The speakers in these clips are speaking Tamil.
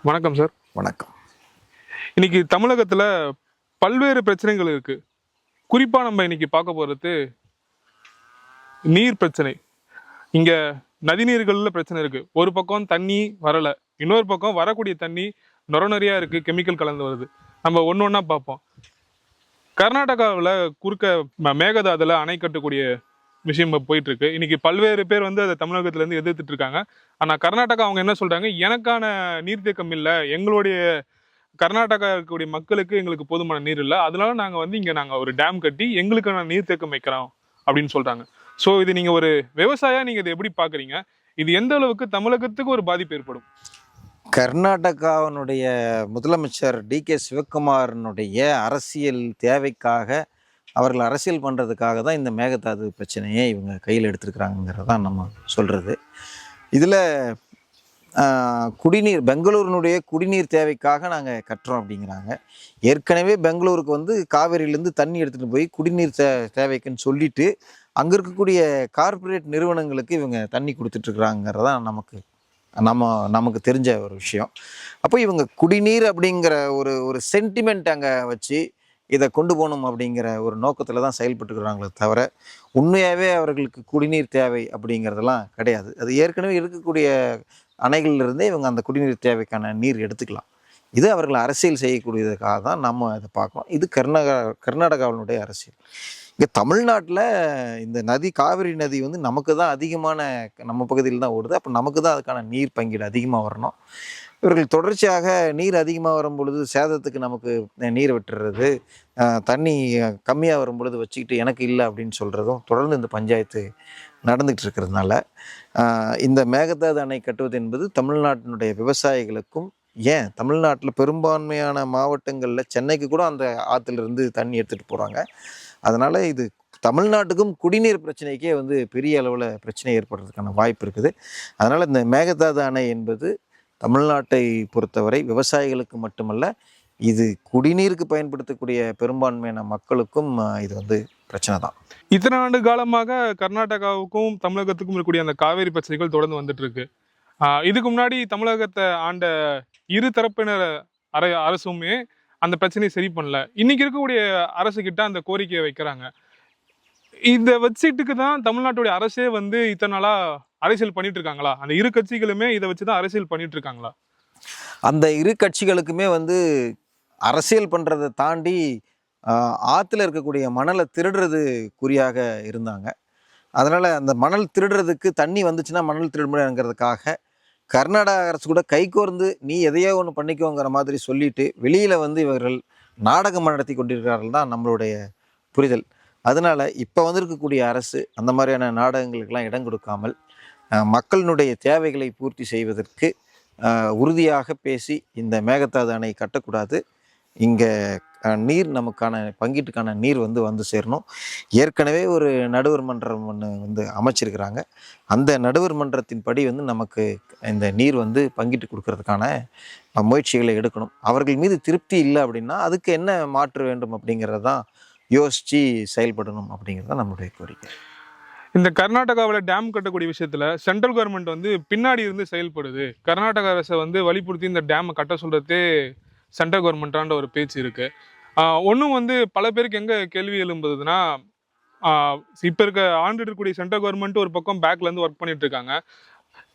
வணக்கம் சார். வணக்கம். இன்னைக்கு தமிழகத்துல பல்வேறு பிரச்சனைகள் இருக்கு. குறிப்பா நம்ம இன்னைக்கு பார்க்க போறது நீர் பிரச்சனை. இங்க நதிநீர்கள்ல பிரச்சனை இருக்கு. ஒரு பக்கம் தண்ணி வரல, இன்னொரு பக்கம் வரக்கூடிய தண்ணி நொரநொரியா இருக்கு, கெமிக்கல் கலந்து வருது. நம்ம ஒண்ணா பார்ப்போம். கர்நாடகாவில் குறுக்க மேகதாதுல அணை கட்டக்கூடிய விஷயம் போயிட்டு இருக்கு. இன்னைக்கு பல்வேறு பேர் வந்து அதை தமிழகத்துல இருந்து எதிர்த்துட்டு இருக்காங்க. ஆனா கர்நாடகா அவங்க என்ன சொல்றாங்க, எனக்கான நீர்த்தேக்கம் இல்லை, எங்களுடைய கர்நாடகா இருக்கக்கூடிய மக்களுக்கு எங்களுக்கு போதுமான நீர் இல்லை, அதனால நாங்க வந்து இங்க நாங்க ஒரு டேம் கட்டி எங்களுக்கான நீர்த்தேக்கம் வைக்கிறோம் அப்படின்னு சொல்றாங்க. ஸோ இது நீங்க ஒரு விவசாயியா நீங்க இதை எப்படி பாக்குறீங்க? இது எந்த அளவுக்கு தமிழகத்துக்கு ஒரு பாதிப்பு ஏற்படும்? கர்நாடகாவினுடைய முதலமைச்சர் டி.கே. சிவகுமாரனுடைய அரசியல் தேவைக்காக, அவர்கள் அரசியல் பண்ணுறதுக்காக தான் இந்த மேகதாது பிரச்சனையை இவங்க கையில் எடுத்துருக்குறாங்கிறது தான் நம்ம சொல்கிறது. இதில் குடிநீர், பெங்களூரினுடைய குடிநீர் தேவைக்காக நாங்கள் கட்டுறோம் அப்படிங்கிறாங்க. ஏற்கனவே பெங்களூருக்கு வந்து காவேரியிலேருந்து தண்ணி எடுத்துகிட்டு போய் குடிநீர் தேவைக்குன்னு சொல்லிட்டு அங்கே இருக்கக்கூடிய கார்ப்பரேட் நிறுவனங்களுக்கு இவங்க தண்ணி கொடுத்துட்ருக்குறாங்கிறது தான் நமக்கு தெரிஞ்ச ஒரு விஷயம். அப்போ இவங்க குடிநீர் அப்படிங்கிற ஒரு சென்டிமெண்ட் அங்கே வச்சு இதை கொண்டு போகணும் அப்படிங்கிற ஒரு நோக்கத்தில் தான் செயல்பட்டுக்கிறாங்களே தவிர, உண்மையாகவே அவர்களுக்கு குடிநீர் தேவை அப்படிங்கிறதெல்லாம் கிடையாது. அது ஏற்கனவே இருக்கக்கூடிய அணைகளிலிருந்தே இவங்க அந்த குடிநீர் தேவைக்கான நீர் எடுத்துக்கலாம். இது அவர்கள் அரசியல் செய்யக்கூடியதுக்காக தான் நம்ம அதை பார்க்கலாம். இது கர்நாடகாவினுடைய அரசியல். இங்கே தமிழ்நாட்டில் இந்த நதி, காவிரி நதி வந்து நமக்கு தான் அதிகமான, நம்ம பகுதியில் தான் ஓடுது. அப்போ நமக்கு தான் அதுக்கான நீர் பங்கீடு அதிகமாக வரணும். இவர்கள் தொடர்ச்சியாக நீர் அதிகமாக வரும் பொழுது சேதத்துக்கு நமக்கு நீர் விட்டுறது, தண்ணி கம்மியாக வரும் பொழுது வச்சுக்கிட்டு எனக்கு இல்லை அப்படின்னு சொல்கிறதும் தொடர்ந்து இந்த பஞ்சாயத்து நடந்துகிட்டு இருக்கிறதுனால, இந்த மேகதாது அணை கட்டுவது என்பது தமிழ்நாட்டினுடைய விவசாயிகளுக்கும், ஏன் தமிழ்நாட்டில் பெரும்பான்மையான மாவட்டங்களில் சென்னைக்கு கூட அந்த ஆற்றிலிருந்து தண்ணி எடுத்துகிட்டு போகிறாங்க. அதனால் இது தமிழ்நாட்டுக்கும் குடிநீர் பிரச்சனைக்கே வந்து பெரிய அளவில் பிரச்சனை ஏற்படுறதுக்கான வாய்ப்பு இருக்குது. அதனால் இந்த மேகதாது அணை என்பது தமிழ்நாட்டை பொறுத்தவரை விவசாயிகளுக்கு மட்டுமல்ல, இது குடிநீருக்கு பயன்படுத்தக்கூடிய பெரும்பான்மையான மக்களுக்கும் இது வந்து பிரச்சனை தான். இத்தனை ஆண்டு காலமாக கர்நாடகாவுக்கும் தமிழகத்துக்கும் இருக்கக்கூடிய அந்த காவேரி பிரச்சனைகள் தொடர்ந்து வந்துட்டு இருக்கு. இதுக்கு முன்னாடி தமிழகத்தை ஆண்ட இரு தரப்பினர் அரசுமே அந்த பிரச்சனையை சரி பண்ணல. இன்னைக்கு இருக்கக்கூடிய அரசு கிட்ட அந்த கோரிக்கையை வைக்கிறாங்க. இந்த வெப்சைட்டுக்கு தான் தமிழ்நாட்டுடைய அரசே வந்து இத்தனை நாளா அரசியல் பண்ணிட்டு இருக்காங்களா? அந்த இரு கட்சிகளுமே இதை வச்சுதான் அரசியல் பண்ணிட்டு இருக்காங்களா? அந்த இரு கட்சிகளுக்குமே வந்து அரசியல் பண்றதை தாண்டி ஆற்றுல இருக்கக்கூடிய மணலை திருடுறது குறியாக இருந்தாங்க. அதனால அந்த மணல் திருடுறதுக்கு, தண்ணி வந்துச்சுன்னா மணல் திருடுங்கிறதுக்காக கர்நாடக அரசு கூட கைகோர்ந்து நீ எதையோ ஒன்று பண்ணிக்கோங்கிற மாதிரி சொல்லிட்டு வெளியில் வந்து இவர்கள் நாடகம் நடத்தி கொண்டிருக்கிறார்கள் தான் நம்மளுடைய புரிதல். அதனால் இப்போ வந்திருக்கக்கூடிய அரசு அந்த மாதிரியான நாடகங்களுக்கெல்லாம் இடம் கொடுக்காமல் மக்களினுடைய தேவைகளை பூர்த்தி செய்வதற்கு உறுதியாக பேசி இந்த மேகதாது அணை கட்டக்கூடாது. இங்கே நீர், நமக்கான பங்கீட்டுக்கான நீர் வந்து சேரணும். ஏற்கனவே ஒரு நடுவர் மன்றம் ஒன்று வந்து அமைச்சிருக்கிறாங்க. அந்த நடுவர் மன்றத்தின்படி வந்து நமக்கு இந்த நீர் வந்து பங்கிட்டு கொடுக்கறதுக்கான முயற்சிகளை எடுக்கணும். அவர்கள் மீது திருப்தி இல்லை அப்படின்னா அதுக்கு என்ன மாற்ற வேண்டும் அப்படிங்கிறதான் யோசித்து செயல்படணும் அப்படிங்கிறது தான் நம்மளுடைய கோரிக்கை. இந்த கர்நாடகாவில் டேம் கட்டக்கூடிய விஷயத்துல சென்ட்ரல் கவர்மெண்ட் வந்து பின்னாடி இருந்து செயல்படுது. கர்நாடக அரசை வந்து வலியுறுத்தி இந்த டேமை கட்ட சொல்றதே சென்ட்ரல் கவர்மெண்ட்டான்ற ஒரு பேச்சு இருக்கு. ஒன்றும் வந்து பல பேருக்கு எங்க கேள்வி எழும்புதுன்னா, இப்போ இருக்க இருக்கக்கூடிய சென்ட்ரல் கவர்மெண்ட் ஒரு பக்கம் பேக்ல இருந்து ஒர்க் பண்ணிட்டு இருக்காங்க.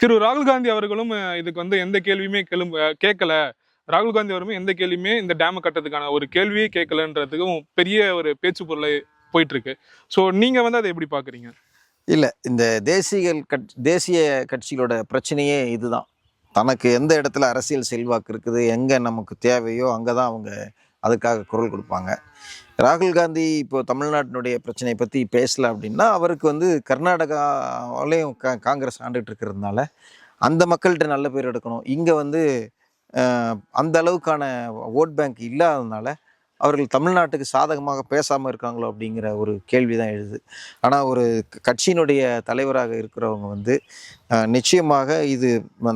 திரு ராகுல் காந்தி அவர்களும் இதுக்கு வந்து எந்த கேள்வியுமே கேட்கல. ராகுல் காந்தி அவருமே எந்த கேள்வியுமே இந்த டேமை கட்டுறதுக்கான ஒரு கேள்வியே கேட்கலன்றதுக்கும் பெரிய ஒரு பேச்சு பொருளை போயிட்டு இருக்கு. ஸோ நீங்க வந்து அதை எப்படி பாக்குறீங்க? இல்லை, இந்த தேசிய கட்சிகளோட பிரச்சனையே இதுதான். தனக்கு எந்த இடத்துல அரசியல் செல்வாக்கு இருக்குது, எங்கே நமக்கு தேவையோ அங்கே தான் அவங்க அதுக்காக குரல் கொடுப்பாங்க. ராகுல் காந்தி இப்போ தமிழ்நாட்டினுடைய பிரச்சனையை பற்றி பேசலை அப்படின்னா, அவருக்கு வந்து கர்நாடகாவிலையும் காங்கிரஸ் ஆண்டுகிட்டு இருக்கிறதுனால அந்த மக்கள்கிட்ட நல்ல பேர் எடுக்கணும். இங்கே வந்து அந்த அளவுக்கான ஓட் பேங்க் இல்லாததுனால அவர்கள் தமிழ்நாட்டுக்கு சாதகமாக பேசாமல் இருக்காங்களோ அப்படிங்கிற ஒரு கேள்வி தான் எழுது. ஆனால் ஒரு கட்சியினுடைய தலைவராக இருக்கிறவங்க வந்து நிச்சயமாக இது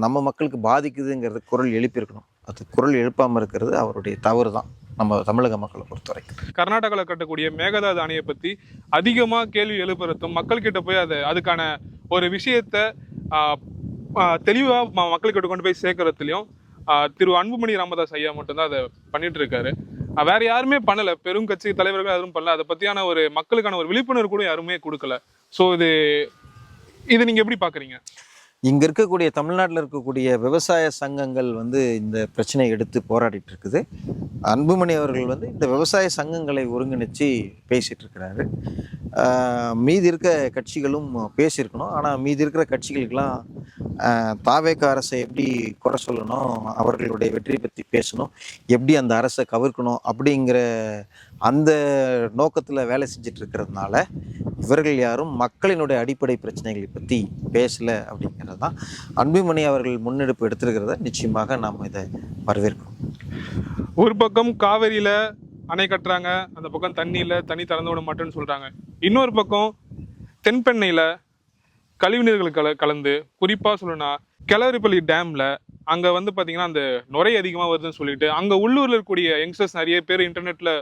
நம்ம மக்களுக்கு பாதிக்குதுங்கிறது குரல் எழுப்பியிருக்கணும். அது குரல் எழுப்பாமல் இருக்கிறது அவருடைய தவறு தான் நம்ம தமிழக மக்களை பொறுத்த வரைக்கும். கர்நாடகாவில் கட்டக்கூடிய மேகதாது அணையை பற்றி அதிகமாக கேள்வி எழுப்புறதும், மக்கள்கிட்ட போய் அதுக்கான ஒரு விஷயத்த தெளிவாக மக்கள்கிட்ட கொண்டு போய் சேர்க்கறதுலையும் திரு அன்புமணி ராமதாஸ் ஐயா மட்டும்தான் அதை பண்ணிட்டு இருக்காரு. வேற யாருமே பண்ணல, பெரும் கட்சி தலைவர்கள் யாரும் பண்ணல. அதை பத்தியான ஒரு மக்களுக்கான ஒரு விழிப்புணர்வு கூட யாருமே கொடுக்கல. ஸோ இது நீங்க எப்படி பாக்குறீங்க? இங்க இருக்கக்கூடிய தமிழ்நாட்டில் இருக்கக்கூடிய விவசாய சங்கங்கள் வந்து இந்த பிரச்சனையை எடுத்து போராடிட்டு இருக்குது. அன்புமணி அவர்கள் வந்து இந்த விவசாய சங்கங்களை ஒருங்கிணைச்சு பேசிட்டு இருக்கிறாரு. மீதி இருக்க கட்சிகளும் பேசியிருக்கணும். ஆனால் மீதி இருக்கிற கட்சிகளுக்கெல்லாம் தாவேக அரசை எப்படி குறை சொல்லணும், அவர்களுடைய வெற்றி பற்றி பேசணும், எப்படி அந்த அரசை கவிர்க்கணும் அப்படிங்கிற அந்த நோக்கத்தில் வேலை செஞ்சுட்டு இருக்கிறதுனால இவர்கள் யாரும் மக்களினுடைய அடிப்படை பிரச்சனைகளை பற்றி பேசலை அப்படிங்கிறது தான் அன்புமணி அவர்கள் முன்னெடுப்பு எடுத்திருக்கிறத நிச்சயமாக நாம் இதை வரவேற்கிறோம். ஒரு பக்கம் காவிரியில அணை கட்டுறாங்க, அந்த பக்கம் தண்ணி திறந்து விட மாட்டேன்னு சொல்றாங்க. இன்னொரு பக்கம் தென்பெண்ணையில கழிவுநீர்கள் கலந்து, குறிப்பா சொல்லணும்னா கிளவரிப்பள்ளி டேம்ல அங்க வந்து பாத்தீங்கன்னா அந்த நுரை அதிகமா வருதுன்னு சொல்லிட்டு அங்க உள்ளூர்ல இருக்கக்கூடிய யங்ஸ்டர்ஸ் நிறைய பேர் இன்டர்நெட்ல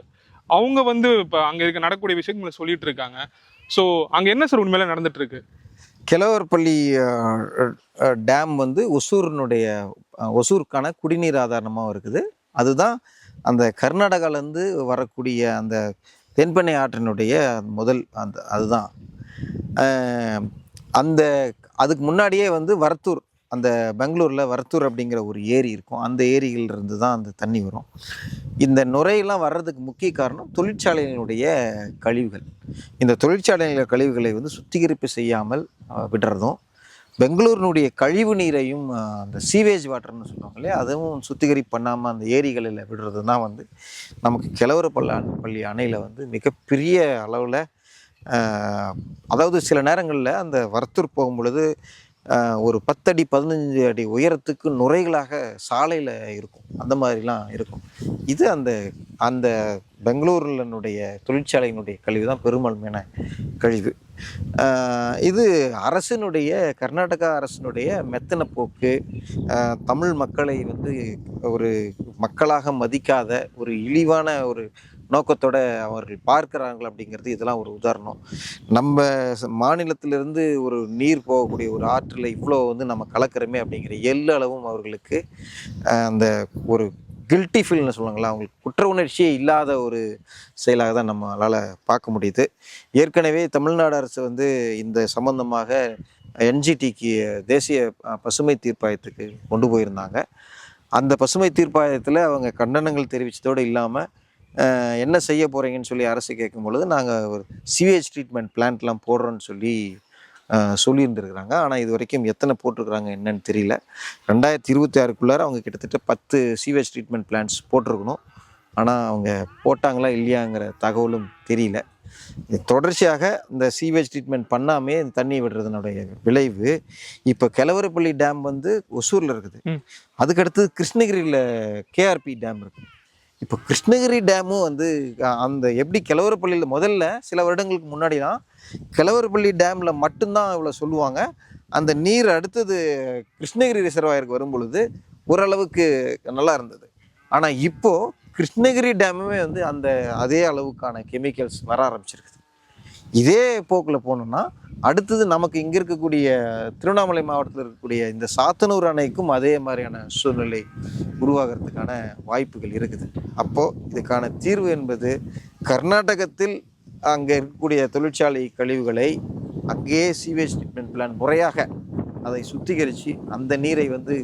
அவங்க வந்து இப்ப அங்க இருக்க நடக்கக்கூடிய விஷயங்களை சொல்லிட்டு இருக்காங்க. ஸோ அங்க என்ன சார் உண்மையில நடந்துட்டு இருக்கு? கிழவரப்பள்ளி டேம் வந்து ஒசூருக்கான குடிநீர் ஆதாரமாகவும் இருக்குது. அதுதான் அந்த கர்நாடகாலேருந்து வரக்கூடிய அந்த தென்பெண்ணை ஆற்றினுடைய அதுதான் அதுக்கு முன்னாடியே வந்து வரத்தூர், அந்த பெங்களூரில் வரத்தூர் அப்படிங்கிற ஒரு ஏரி இருக்கும். அந்த ஏரியிலிருந்து தான் அந்த தண்ணி வரும். இந்த நுரையெல்லாம் வர்றதுக்கு முக்கிய காரணம் தொழிற்சாலைகளுடைய கழிவுகள். இந்த தொழிற்சாலைகள கழிவுகளை வந்து சுத்திகரிப்பு செய்யாமல் விடுறதும், பெங்களூரினுடைய கழிவு நீரையும் அந்த சீவேஜ் வாட்டர்னு சொல்லுவாங்க இல்லையா, அதுவும் சுத்திகரிப்பு பண்ணாமல் அந்த ஏரிகளில் விடுறது தான் வந்து நமக்கு கிழவரப்பள்ளி அணையில் வந்து மிகப்பெரிய அளவில், அதாவது சில நேரங்களில் அந்த வரத்தூர் போகும் பொழுது ஒரு 10 அடி 15 அடி உயரத்துக்கு நுரைகளாக சாலையில் இருக்கும். அந்த மாதிரிலாம் இருக்கும். இது அந்த பெங்களூரினுடைய தொழிற்சாலையினுடைய கழிவு தான் பெரும்பான்மையான கழிவு. இது கர்நாடகா அரசினுடைய மெத்தன போக்கு, தமிழ் மக்களை வந்து ஒரு மக்களாக மதிக்காத ஒரு இழிவான ஒரு நோக்கத்தோட அவர்கள் பார்க்கிறார்கள் அப்படிங்கிறது இதெல்லாம் ஒரு உதாரணம். நம்ம மாநிலத்திலிருந்து ஒரு நீர் போகக்கூடிய ஒரு ஆற்றில் இவ்வளோ வந்து நம்ம கலக்கிறோமே அப்படிங்கிற அளவும் அவர்களுக்கு அந்த ஒரு கில்ட்டி ஃபீல்னு சொல்லுவாங்களா, அவங்களுக்கு குற்ற உணர்ச்சியே இல்லாத ஒரு செயலாக தான் நம்மளால் பார்க்க முடியுது. ஏற்கனவே தமிழ்நாடு அரசு வந்து இந்த சம்பந்தமாக என்ஜிடிக்கு தேசிய பசுமை தீர்ப்பாயத்துக்கு கொண்டு போயிருந்தாங்க. அந்த பசுமை தீர்ப்பாயத்தில் அவங்க கண்டனங்கள் தெரிவித்ததோடு இல்லாமல் என்ன செய்ய போகிறீங்கன்னு சொல்லி அரசு கேட்கும் பொழுது நாங்கள் ஒரு சிவேஜ் ட்ரீட்மெண்ட் பிளான்ட்லாம் போடுறோன்னு சொல்லியிருந்துருக்குறாங்க. ஆனால் இது வரைக்கும் எத்தனை போட்டிருக்கிறாங்க என்னன்னு தெரியல. 2026க்குள்ளார அவங்க கிட்டத்தட்ட 10 சிவேஜ் ட்ரீட்மெண்ட் பிளான்ட்ஸ் போட்டிருக்கணும். ஆனால் அவங்க போட்டாங்களா இல்லையாங்கிற தகவலும் தெரியல. தொடர்ச்சியாக இந்த சீவேஜ் ட்ரீட்மெண்ட் பண்ணாமே இந்த தண்ணி விடுறதுனுடைய விளைவு இப்போ கிழவரப்பள்ளி டேம் வந்து ஒசூரில் இருக்குது. அதுக்கடுத்து கிருஷ்ணகிரியில் கேஆர்பி டேம் இருக்குது. இப்போ கிருஷ்ணகிரி டேமும் வந்து அந்த எப்படி கிழவரப்பள்ளியில் முதல்ல சில வருடங்களுக்கு முன்னாடிலாம் கிழவரப்பள்ளி டேமில் மட்டும்தான் இவ்வளோ சொல்லுவாங்க. அந்த நீர் அடுத்தது கிருஷ்ணகிரி ரிசர்வாயருக்கு வரும் பொழுது ஓரளவுக்கு நல்லா இருந்தது. ஆனால் இப்போது கிருஷ்ணகிரி டேமுமே வந்து அதே அளவுக்கான கெமிக்கல்ஸ் வர ஆரம்பிச்சிருக்குது. இதே போக்கில் போனோம்னா அடுத்தது நமக்கு இங்கே இருக்கக்கூடிய திருவண்ணாமலை மாவட்டத்தில் இருக்கக்கூடிய இந்த சாத்தனூர் அணைக்கும் அதே மாதிரியான சூழ்நிலை உருவாகிறதுக்கான வாய்ப்புகள் இருக்குது. அப்போது இதுக்கான தீர்வு என்பது கர்நாடகத்தில் அங்கே இருக்கக்கூடிய தொழிற்சாலை கழிவுகளை அங்கேயே சீவேஜ் ட்ரீட்மெண்ட் பிளான் முறையாக அதை சுத்திகரித்து அந்த நீரை வந்து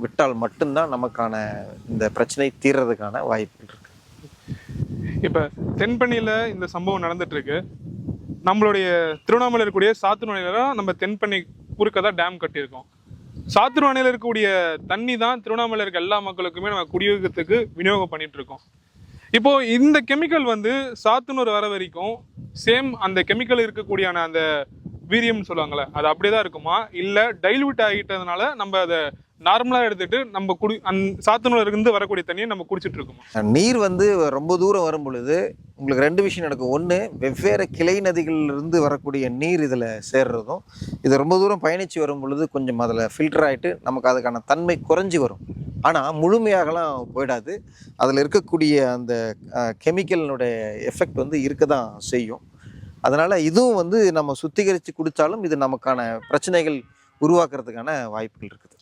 விட்டால் மட்டும்தான் நமக்கான இந்த பிரச்சனை தீர்றதுக்கான வாய்ப்புகள் இருக்கு. இப்போ தென்பெண்ணையில் இந்த சம்பவம் நடந்துட்டு இருக்கு. நம்மளுடைய திருவண்ணாமலை இருக்கக்கூடிய சாத்தூர் நம்ம தென்பெண்ணை குறுக்க தான் டேம் கட்டியிருக்கோம். சாத்தூர் அணையில் இருக்கக்கூடிய தண்ணி தான் திருவண்ணாமலை இருக்க எல்லா மக்களுக்குமே நம்ம குடியோகத்துக்கு விநியோகம் பண்ணிட்டு இருக்கோம். இப்போ இந்த கெமிக்கல் வந்து சாத்தூர் வர வரைக்கும் சேம் அந்த கெமிக்கல் இருக்கக்கூடிய அந்த வீரியம்னு சொல்லுவாங்கள்ல, அது அப்படியே தான் இருக்குமா, இல்லை டைல்யூட் ஆகிட்டதுனால நம்ம அதை நார்மலாக எடுத்துட்டு நம்ம சாத்தனூர்ல இருந்து வரக்கூடிய தண்ணியை நம்ம குடிச்சிட்டு இருக்கோம்? நீர் வந்து ரொம்ப தூரம் வரும் பொழுது உங்களுக்கு 2 விஷயம் நடக்கும். ஒன்று, வெவ்வேறு கிளை நதிகளிலிருந்து வரக்கூடிய நீர் இதில் சேர்றதும், இது ரொம்ப தூரம் பயணித்து வரும் பொழுது கொஞ்சம் அதில் ஃபில்டர் ஆகிட்டு நமக்கு அதுக்கான தன்மை குறைஞ்சி வரும். ஆனால் முழுமையாகலாம் போயிடாது. அதில் இருக்கக்கூடிய அந்த கெமிக்கலினுடைய எஃபெக்ட் வந்து இருக்க தான் செய்யும். அதனால் இதுவும் வந்து நம்ம சுத்திகரித்து குடித்தாலும் இது நமக்கான பிரச்சனைகள் உருவாக்குறதுக்கான வாய்ப்புகள் இருக்குது.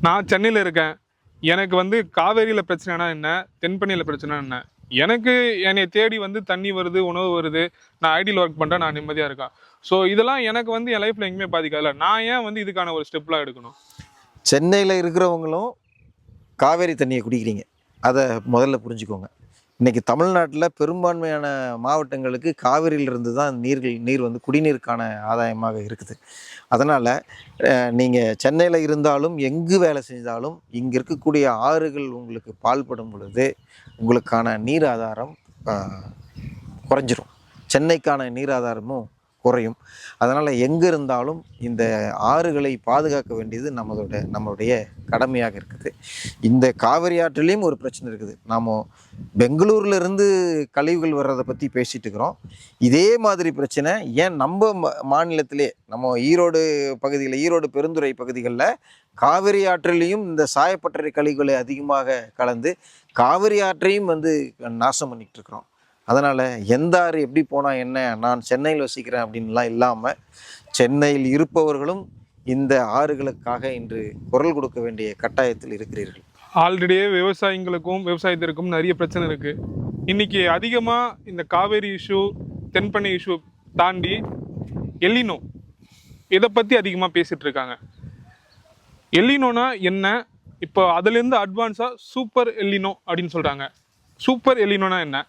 நான் சென்னையில் இருக்கேன், எனக்கு வந்து காவேரியில பிரச்சனைனா என்ன, தென்பண்ணையில பிரச்சனை என்ன, எனக்கு என்னை தேடி வந்து தண்ணி வருது, உணவு வருது, நான் ஐடியில் ஒர்க் பண்றேன், நான் நிம்மதியா இருக்கேன். ஸோ இதெல்லாம் எனக்கு வந்து என் லைஃப்ல எங்கேயுமே பாதிக்காதுல்ல. நான் ஏன் வந்து இதுக்கான ஒரு ஸ்டெப்லாம் எடுக்கணும்? சென்னையில் இருக்கிறவங்களும் காவேரி தண்ணியை குடிக்கிறீங்க, அதை முதல்ல புரிஞ்சுக்கோங்க. இன்னைக்கு தமிழ்நாட்டில் பெரும்பான்மையான மாவட்டங்களுக்கு காவிரியிலிருந்து தான் நீர் வந்து குடிநீருக்கான ஆதாயமாக இருக்குது. அதனால் நீங்கள் சென்னையில் இருந்தாலும் எங்கு வேலை செஞ்சாலும் இங்கே இருக்கக்கூடிய ஆறுகள் உங்களுக்கு பால்படும் பொழுது உங்களுக்கான நீர் ஆதாரம் குறைஞ்சிரும். சென்னைக்கான நீர் ஆதாரமும் குறையும். அதனால் எங்கே இருந்தாலும் இந்த ஆறுகளை பாதுகாக்க வேண்டியது நம்மளுடைய கடமையாக இருக்குது. இந்த காவிரி ஆற்றிலையும் ஒரு பிரச்சனை இருக்குது. நாம் பெங்களூர்ல இருந்து கழிவுகள் வர்றதை பற்றி பேசிகிட்டு இருக்கிறோம். இதே மாதிரி பிரச்சனை ஏன் நம்ம மாநிலத்திலே, நம்ம ஈரோடு பகுதியில், ஈரோடு பெருந்துறை பகுதிகளில் காவிரி ஆற்றிலையும் இந்த சாயப்பட்டறை கழிவுகளை அதிகமாக கலந்து காவிரி ஆற்றையும் வந்து நாசம் பண்ணிக்கிட்டு இருக்கிறோம். அதனால் எந்த ஆறு எப்படி போனால் என்ன, நான் சென்னையில் வசிக்கிறேன் அப்படின்லாம் இல்லாமல் சென்னையில் இருப்பவர்களும் இந்த ஆறுகளுக்காக இன்று குரல் கொடுக்க வேண்டிய கட்டாயத்தில் இருக்கிறீர்கள். ஆல்ரெடியே விவசாயிகளுக்கும் விவசாயத்திற்கும் நிறைய பிரச்சனை இருக்கு. இன்னைக்கு அதிகமாக இந்த காவேரி இஷ்யூ, தென்பண்ணை இஷ்யூ தாண்டி எல்லினோ இதை பற்றி அதிகமாக பேசிட்டு இருக்காங்க. எல்லினோனா என்ன? இப்போ அதுலேருந்து அட்வான்ஸாக சூப்பர் எல்லினோ அப்படின்னு சொல்கிறாங்க. சூப்பர் எல்லினோனா என்ன?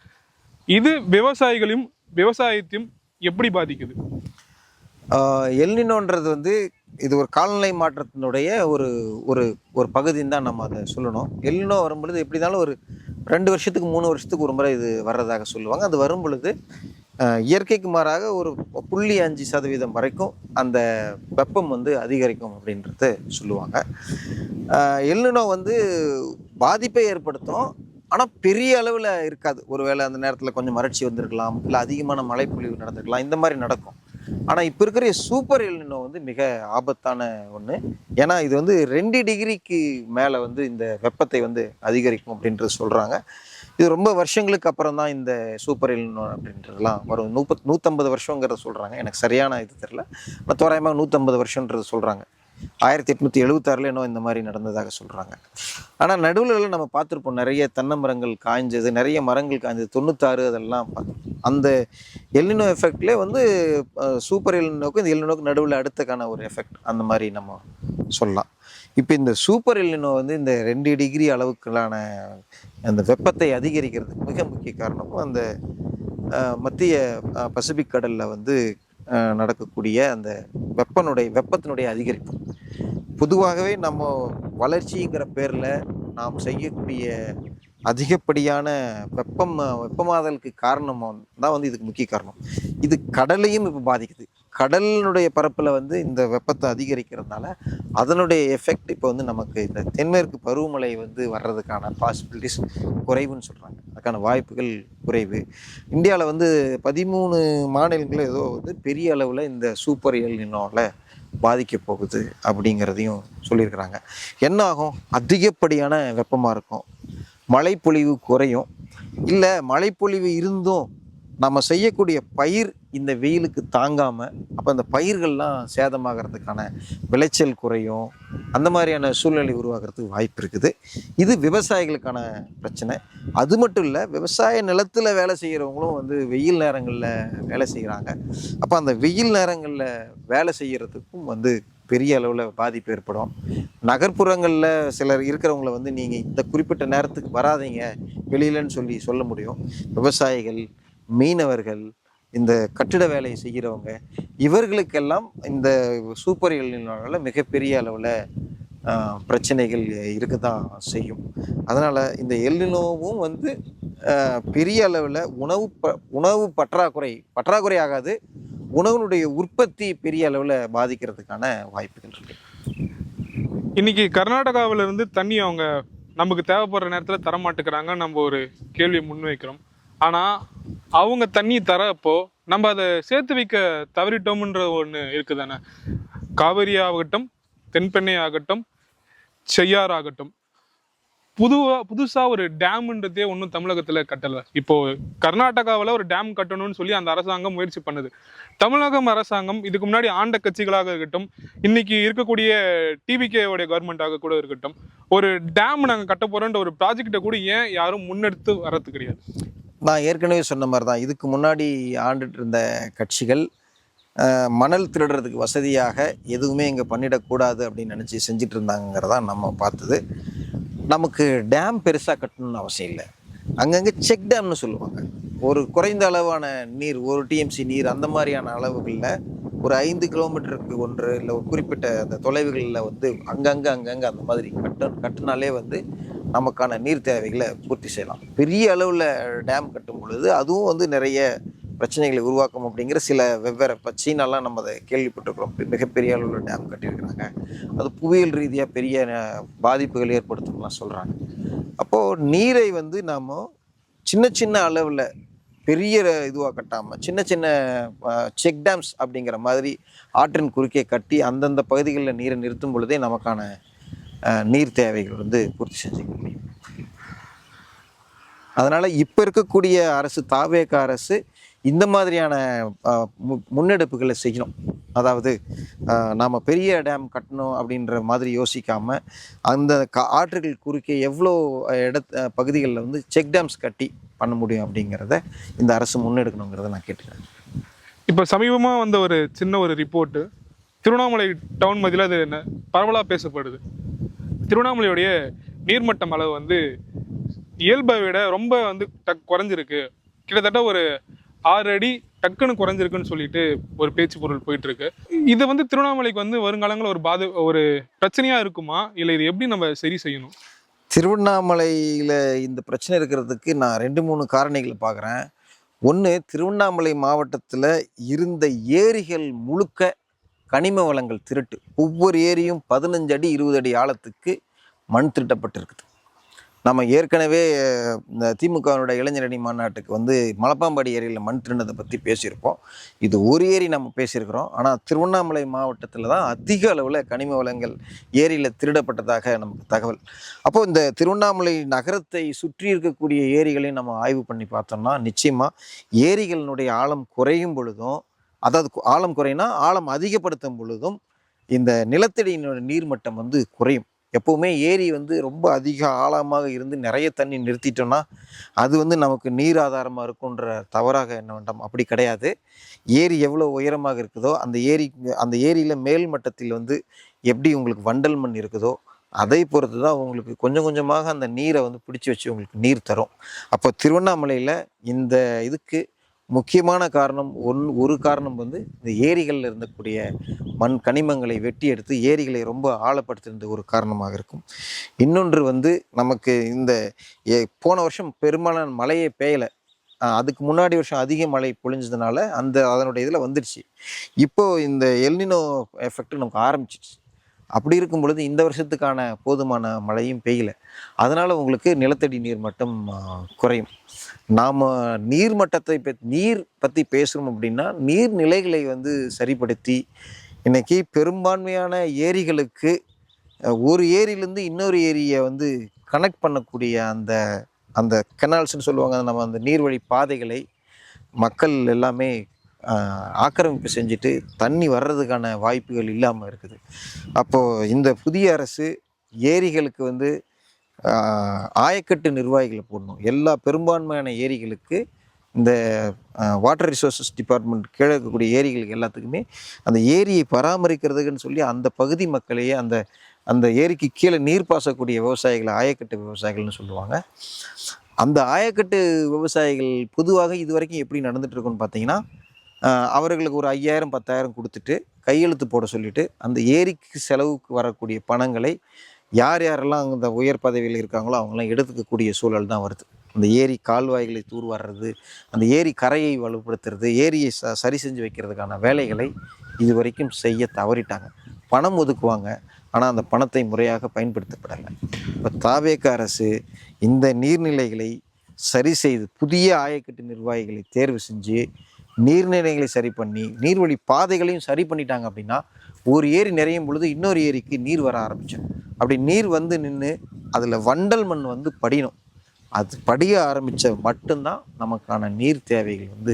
இது விவசாயத்தையும் எப்படி பாதிக்குது? எல்னினோன்றது வந்து இது ஒரு காலநிலை மாற்றத்தினுடைய ஒரு ஒரு ஒரு பகுதின்னு தான் நம்ம அதை சொல்லணும். எல்னினோ வரும்பொழுது எப்படி இருந்தாலும் ஒரு 2 வருஷத்துக்கு 3 வருஷத்துக்கு ஒரு முறை இது வர்றதாக சொல்லுவாங்க. அது வரும் பொழுது இயற்கைக்கு மாறாக ஒரு 0.5% வரைக்கும் அந்த வெப்பம் வந்து அதிகரிக்கும் அப்படின்றத சொல்லுவாங்க. எல்னினோ வந்து பாதிப்பை ஏற்படுத்தும், ஆனால் பெரிய அளவில் இருக்காது. ஒருவேளை அந்த நேரத்தில் கொஞ்சம் வறட்சி வந்திருக்கலாம், இல்லை அதிகமான மழைப்பொழிவு நடந்திருக்கலாம், இந்த மாதிரி நடக்கும். ஆனால் இப்போ இருக்கிற சூப்பர் எல்னினோ வந்து மிக ஆபத்தான ஒன்று. ஏன்னா இது வந்து 2 டிகிரிக்கு மேலே வந்து இந்த வெப்பத்தை வந்து அதிகரிக்கும் அப்படின்றது சொல்கிறாங்க. இது ரொம்ப வருஷங்களுக்கு அப்புறம் தான் இந்த சூப்பர் எல்னினோ அப்படின்றதுலாம் வரும். 150 வருஷங்கிறத சொல்கிறாங்க. எனக்கு சரியான இது தெரியல, ஆனால் தோராயமாக 150 வருஷன்றது சொல்கிறாங்க. 1876 என்னோ இந்த மாதிரி நடந்ததாக சொல்கிறாங்க. ஆனால் நடுவில் நம்ம பார்த்துருப்போம், நிறைய தென்னை மரங்கள் காய்ஞ்சது, நிறைய மரங்கள் காய்ஞ்சது. 96 அதெல்லாம் பார்த்தோம். அந்த எல்னினோ எஃபெக்ட்லேயே வந்து சூப்பர் எல்னினோக்கும் இந்த எல்னினோக்கும் நடுவில் அடுத்தக்கான ஒரு எஃபெக்ட் அந்த மாதிரி நம்ம சொல்லலாம். இப்போ இந்த சூப்பர் எல்னினோ வந்து இந்த 2 டிகிரி அளவுக்குள்ளான அந்த வெப்பத்தை அதிகரிக்கிறதுக்கு மிக முக்கிய காரணமும் அந்த மத்திய பசிபிக் கடலில் வந்து நடக்கக்கூடிய அந்த வெப்பத்தினுடைய அதிகரிப்பு. பொதுவாகவே நம்ம வளர்ச்சிங்கிற பேரில் நாம் செய்யக்கூடிய அதிகப்படியான வெப்பமாதலுக்கு காரணம் தான் வந்து இதுக்கு முக்கிய காரணம். இது கடலையும் இப்போ பாதிக்குது. கடலினுடைய பரப்பில் வந்து இந்த வெப்பத்தை அதிகரிக்கிறதுனால அதனுடைய எஃபெக்ட் இப்போ வந்து நமக்கு இந்த தென்மேற்கு பருவமழை வந்து வர்றதுக்கான பாசிபிலிட்டிஸ் குறைவுன்னு சொல்கிறாங்க. அதுக்கான வாய்ப்புகள் குறைவு. இந்தியாவில் வந்து 13 மாநிலங்கள் ஏதோ வந்து பெரிய அளவில் இந்த சூப்பர் எல்னினோவில் பாதிக்க போகுது அப்படிங்கிறதையும் சொல்லியிருக்கிறாங்க. என்ன ஆகும்? அதிகப்படியான வெப்பமாக இருக்கும், மழைப்பொழிவு குறையும். இல்லை மழைப்பொழிவு இருந்தும் நம்ம செய்யக்கூடிய பயிர் இந்த வெயிலுக்கு தாங்காமல், அப்போ அந்த பயிர்கள்லாம் சேதமாகிறதுக்கான விளைச்சல் குறையும். அந்த மாதிரியான சூழ்நிலை உருவாகிறதுக்கு வாய்ப்பு இருக்குது. இது விவசாயிகளுக்கான பிரச்சனை. அது மட்டும் இல்லை, விவசாய நிலத்தில் வேலை செய்கிறவங்களும் வந்து வெயில் நேரங்களில் வேலை செய்கிறாங்க. அப்போ அந்த வெயில் நேரங்களில் வேலை செய்கிறதுக்கும் வந்து பெரிய அளவில் பாதிப்பு ஏற்படும். நகர்ப்புறங்களில் சிலர் இருக்கிறவங்கள வந்து நீங்கள் இந்த குறிப்பிட்ட நேரத்துக்கு வராதீங்க வெளியிலன்னு சொல்ல முடியும். விவசாயிகள், மீனவர்கள், இந்த கட்டிட வேலையை செய்கிறவங்க, இவர்களுக்கெல்லாம் இந்த சூப்பர் எல்னினோவால் மிகப்பெரிய அளவில் பிரச்சனைகள் இருக்க தான் செய்யும். அதனால் இந்த எல்னினோவும் வந்து பெரிய அளவில் உணவு பற்றாக்குறை ஆகாது, உணவுனுடைய உற்பத்தி பெரிய அளவில் பாதிக்கிறதுக்கான வாய்ப்புகள் இருக்கு. இன்னைக்கு கர்நாடகாவில இருந்து தண்ணி அவங்க நமக்கு தேவைப்படுற நேரத்தில் தரமாட்டுக்கிறாங்க. நம்ம ஒரு கேள்வியை முன்வைக்கிறோம். ஆனால் அவங்க தண்ணி தரப்போ நம்ம அதை சேர்த்து வைக்க தவறிட்டோம்ன்ற ஒன்று இருக்குது தானே. காவிரி ஆகட்டும், தென்பெண்ணை ஆகட்டும், செய்யார் ஆகட்டும், புதுசா ஒரு டேம்ன்றதே ஒன்றும் தமிழகத்துல கட்டல. இப்போ கர்நாடகாவில் ஒரு டேம் கட்டணும்னு சொல்லி அந்த அரசாங்கம் முயற்சி பண்ணுது. தமிழகம் அரசாங்கம் இதுக்கு முன்னாடி ஆண்ட கட்சிகளாக இருக்கட்டும், இன்னைக்கு இருக்கக்கூடிய டிவிகேவுடைய கவர்மெண்டாக கூட இருக்கட்டும், ஒரு டேம் நாங்கள் கட்ட போறோன்ற ஒரு ப்ராஜெக்டை கூட ஏன் யாரும் முன்னெடுத்து வர்றது கிடையாது? நான் ஏற்கனவே சொன்ன மாதிரி தான், இதுக்கு முன்னாடி ஆண்டுட்டு இருந்த கட்சிகள் மணல் திருடுறதுக்கு வசதியாக எதுவுமே இங்கே பண்ணிடக்கூடாது அப்படின்னு நினச்சி செஞ்சுட்டு இருந்தாங்கிறதான் நம்ம பார்த்தது. நமக்கு டேம் பெருசாக கட்டணும்னு அவசியம் இல்லை. அங்கங்கே செக் டேம்னு சொல்லுவாங்க. ஒரு குறைந்த அளவான நீர், ஒரு டிஎம்சி நீர், அந்த மாதிரியான அளவுகளில் ஒரு 5 கிலோமீட்டருக்கு ஒன்று இல்லை ஒரு குறிப்பிட்ட அந்த தொலைவுகளில் வந்து அங்கங்கே அந்த மாதிரி கட்டினாலே வந்து நமக்கான நீர் தேவைகளை பூர்த்தி செய்யலாம். பெரிய அளவில் டேம் கட்டும் பொழுது அதுவும் வந்து நிறைய பிரச்சனைகளை உருவாக்கும் அப்படிங்கிற சில வெவ்வேறு சீனாலாம் நம்ம அதை கேள்விப்பட்டிருக்கிறோம். மிகப்பெரிய அளவில் டேம் கட்டியிருக்கிறாங்க, அது புவியியல் ரீதியாக பெரிய பாதிப்புகள் ஏற்படுத்தணும்லாம் சொல்கிறாங்க. அப்போது நீரை வந்து நாம் சின்ன சின்ன அளவில் பெரிய இதுவாக கட்டாமல் சின்ன சின்ன செக் டேம்ஸ் அப்படிங்கிற மாதிரி ஆற்றின் குறுக்கே கட்டி அந்தந்த பகுதிகளில் நீரை நிறுத்தும் பொழுதே நமக்கான நீர் தேவைகள் வந்து பூர்த்தி செஞ்சுக்க முடியும். அதனால் இப்போ இருக்கக்கூடிய அரசு, தாவேக அரசு, இந்த மாதிரியான முன்னெடுப்புகளை செய்யணும். அதாவது நாம் பெரிய டேம் கட்டணும் அப்படின்ற மாதிரி யோசிக்காமல் அந்த ஆற்றுகள் குறுக்கே எவ்வளோ பகுதிகளில் வந்து செக் டேம்ஸ் கட்டி பண்ண முடியும் அப்படிங்கிறத இந்த அரசு முன்னெடுக்கணுங்கிறத நான் கேட்டுக்கிறேன். இப்போ சமீபமாக வந்த ஒரு சின்ன ஒரு ரிப்போர்ட்டு, திருவண்ணாமலை டவுன் மதியில் அது என்ன பரவலாக பேசப்படுது. திருவண்ணாமலையுடைய நீர்மட்டம் அளவு வந்து இயல்பை விட ரொம்ப வந்து குறைஞ்சிருக்கு. கிட்டத்தட்ட ஒரு 6 அடி டக்குன்னு குறைஞ்சிருக்குன்னு சொல்லிட்டு ஒரு பேச்சு பொருள் போயிட்டு இருக்கு. இது வந்து திருவண்ணாமலைக்கு வந்து வருங்காலங்களில் ஒரு பிரச்சனையா இருக்குமா, இல்லை இது எப்படி நம்ம சரி செய்யணும்? திருவண்ணாமலையில் இந்த பிரச்சனை இருக்கிறதுக்கு நான் 2-3 காரணிகளை பார்க்குறேன். ஒன்று, திருவண்ணாமலை மாவட்டத்தில் இருந்த ஏரிகள் முழுக்க கனிம வளங்கள் திருட்டு. ஒவ்வொரு ஏரியும் 15 அடி 20 அடி ஆழத்துக்கு மண் திருட்டப்பட்டிருக்குது. நம்ம ஏற்கனவே இந்த திமுகவினுடைய இளைஞரணி மாநாட்டுக்கு வந்து மலப்பாம்பாடி ஏரியில் மண் திருடினதை பற்றி பேசியிருப்போம். இது ஒரு ஏரி நம்ம பேசியிருக்கிறோம். ஆனால் திருவண்ணாமலை மாவட்டத்தில் தான் அதிக அளவில் கனிம வளங்கள் ஏரியில் திருடப்பட்டதாக நமக்கு தகவல். அப்போது இந்த திருவண்ணாமலை நகரத்தை சுற்றி இருக்கக்கூடிய ஏரிகளையும் நம்ம ஆய்வு பண்ணி பார்த்தோம்னா நிச்சயமாக ஏரிகளினுடைய ஆழம் குறையும் பொழுதும், அதாவது ஆழம் குறையினா ஆழம் அதிகப்படுத்தும் பொழுதும் இந்த நிலத்தடியினுடைய நீர்மட்டம் வந்து குறையும். எப்போவுமே ஏரி வந்து ரொம்ப அதிக ஆழமாக இருந்து நிறைய தண்ணி நிறுத்திட்டோம்னா அது வந்து நமக்கு நீர் ஆதாரமாக இருக்குன்ற தவறாக என்ன வேண்டாம். அப்படி கிடையாது. ஏரி எவ்வளோ உயரமாக இருக்குதோ அந்த ஏரியில் மேல் மட்டத்தில் வந்து எப்படி உங்களுக்கு வண்டல் மண் இருக்குதோ அதை பொறுத்து தான் உங்களுக்கு கொஞ்சம் கொஞ்சமாக அந்த நீரை வந்து பிடிச்சி வச்சு உங்களுக்கு நீர் தரும். அப்போ திருவண்ணாமலையில் இந்த இதுக்கு முக்கியமான காரணம் ஒரு காரணம் வந்து இந்த ஏரிகளில் இருந்தக்கூடிய மண் கனிமங்களை வெட்டி எடுத்து ஏரிகளை ரொம்ப ஆழப்படுத்திருந்த ஒரு காரணமாக இருக்கும். இன்னொன்று வந்து நமக்கு இந்த போன வருஷம் பெரும்பாலான மழையே பெய்யலை. அதுக்கு முன்னாடி வருஷம் அதிக மழை பொழிஞ்சதுனால அதனுடைய இதில் வந்துடுச்சு. இப்போது இந்த எல்னினோ எஃபெக்ட் நமக்கு ஆரம்பிச்சிச்சு. அப்படி இருக்கும் பொழுது இந்த வருஷத்துக்கான போதுமான மழையும் பெய்யலை. அதனால் உங்களுக்கு நிலத்தடி நீர் மட்டம் குறையும். நாம் நீர் பற்றி பேசுகிறோம் அப்படின்னா நீர்நிலைகளை வந்து சரிப்படுத்தி, இன்றைக்கி பெரும்பான்மையான ஏரிகளுக்கு ஒரு ஏரியிலேருந்து இன்னொரு ஏரியை வந்து கனெக்ட் பண்ணக்கூடிய அந்த கெனால்ஸ்ன்னு சொல்லுவாங்க, நம்ம அந்த நீர்வழி பாதைகளை மக்கள் எல்லாமே ஆக்கிரமிப்பு செஞ்சுட்டு தண்ணி வர்றதுக்கான வாய்ப்புகள் இல்லாமல் இருக்குது. அப்போது இந்த புதிய அரசு ஏரிகளுக்கு வந்து ஆயக்கட்டு நிர்வாகிகளை போடணும். பெரும்பான்மையான ஏரிகளுக்கு இந்த வாட்டர் ரிசோர்ஸஸ் டிபார்ட்மெண்ட் கீழே இருக்கக்கூடிய ஏரிகளுக்கு எல்லாத்துக்குமே அந்த ஏரியை பராமரிக்கிறதுக்குன்னு சொல்லி அந்த பகுதி மக்களையே அந்த ஏரிக்கு கீழே நீர் பாசக்கூடிய விவசாயிகளை ஆயக்கட்டு விவசாயிகள்னு சொல்லுவாங்க. அந்த ஆயக்கட்டு விவசாயிகள் பொதுவாக இது வரைக்கும் எப்படி நடந்துட்டு இருக்குன்னு பார்த்தீங்கன்னா, அவர்களுக்கு ஒரு 5000 10,000 கொடுத்துட்டு கையெழுத்து போட சொல்லிவிட்டு அந்த ஏரிக்கு செலவுக்கு வரக்கூடிய பணங்களை யாரெல்லாம் அந்த உயர் பதவியில் இருக்காங்களோ அவங்களாம் எடுத்துக்கக்கூடிய சூழல் தான் வருது. அந்த ஏரி கால்வாய்களை தூர்வாடுறது, அந்த ஏரி கரையை வலுப்படுத்துறது, ஏரியை சரி செஞ்சு வைக்கிறதுக்கான வேலைகளை இது வரைக்கும் செய்ய தவறிட்டாங்க. பணம் ஒதுக்குவாங்க, ஆனால் அந்த பணத்தை முறையாக பயன்படுத்தப்படலை. இப்போ தாவேக அரசு இந்த நீர்நிலைகளை சரி செய்து புதிய ஆயக்கட்டு நிர்வாகிகளை தேர்வு செஞ்சு நீர்நிலைகளை சரி பண்ணி நீர்வழி பாதைகளையும் சரி பண்ணிட்டாங்க அப்படின்னா ஒரு ஏரி நிறையும் பொழுது இன்னொரு ஏரிக்கு நீர் வர ஆரம்பிச்சிடும். அப்படி நீர் வந்து நின்று அதில் வண்டல் மண் வந்து படியணும். அது படிய ஆரம்பித்த மட்டும்தான் நமக்கான நீர் தேவைகள் வந்து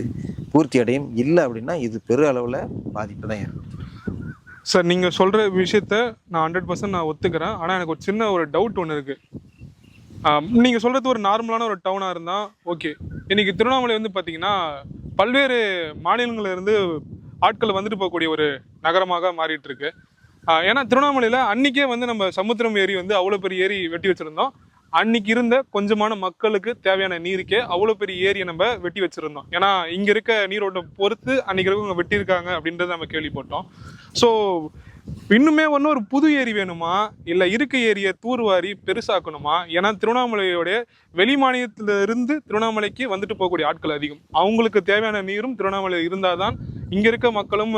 பூர்த்தி அடையும். இல்லை அப்படின்னா இது பெரு அளவில் பாதிப்பு தான் ஏற்படும். சார் நீங்கள் சொல்கிற விஷயத்த நான் 100% நான் ஒத்துக்கிறேன். ஆனால் எனக்கு ஒரு சின்ன ஒரு டவுட் ஒன்று இருக்குது. நீங்கள் சொல்கிறது ஒரு நார்மலான ஒரு டவுனாக இருந்தால் ஓகே. இன்னைக்கு திருவண்ணாமலை வந்து பார்த்தீங்கன்னா பல்வேறு மாநிலங்கள்ல இருந்து ஆட்கள் வந்துட்டு போகக்கூடிய ஒரு நகரமாக மாறிட்டு இருக்கு. ஏன்னா திருவண்ணாமலையில் அன்னைக்கே வந்து நம்ம சமுத்திரம் ஏரி வந்து அவ்வளோ பெரிய ஏரி வெட்டி வச்சுருந்தோம். அன்னைக்கு இருந்த கொஞ்சமான மக்களுக்கு தேவையான நீருக்கே அவ்வளோ பெரிய ஏரியை நம்ம வெட்டி வச்சுருந்தோம். ஏன்னா இங்கே இருக்க நீரோட்டம் பொறுத்து அன்னைக்கு இருக்கவங்க வெட்டியிருக்காங்க அப்படின்றத நம்ம கேள்விப்பட்டோம். ஸோ இன்னுமே ஒன்றும் ஒரு புது ஏரி வேணுமா, இல்லை இருக்க ஏரியை தூர்வாரி பெருசாக்கணுமா? ஏன்னா திருவண்ணாமலையோடைய வெளி மாநிலத்திலிருந்து திருவண்ணாமலைக்கு வந்துட்டு போகக்கூடிய ஆட்கள் அதிகம். அவங்களுக்கு தேவையான நீரும் திருவண்ணாமலையில் இருந்தால் தான் இங்கே இருக்க மக்களும்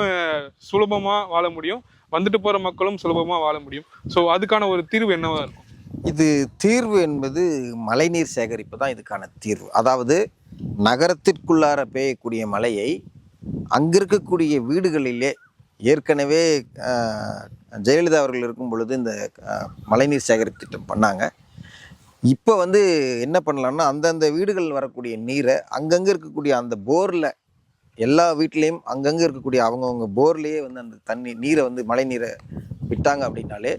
சுலபமாக வாழ முடியும், வந்துட்டு போகிற மக்களும் சுலபமாக வாழ முடியும். ஸோ அதுக்கான ஒரு தீர்வு என்னவா இருக்கும்? இது தீர்வு என்பது மழைநீர் சேகரிப்பு தான் இதுக்கான தீர்வு. அதாவது நகரத்திற்குள்ளார பெய்யக்கூடிய மழையை அங்கே இருக்கக்கூடிய வீடுகளிலே ஏற்கனவே ஜெயலலிதா அவர்கள் இருக்கும் பொழுது இந்த மழைநீர் சேகரிப்பு திட்டம் பண்ணாங்க. இப்போ வந்து என்ன பண்ணலாம்னா அந்தந்த வீடுகள் வரக்கூடிய நீரை அங்கங்கே இருக்கக்கூடிய அந்த போரில் எல்லா வீட்லேயும் அங்கங்கே இருக்கக்கூடிய அவங்கவுங்க போர்லேயே வந்து அந்த தண்ணி நீரை வந்து மழை நீரை விட்டாங்க அப்படின்னாலே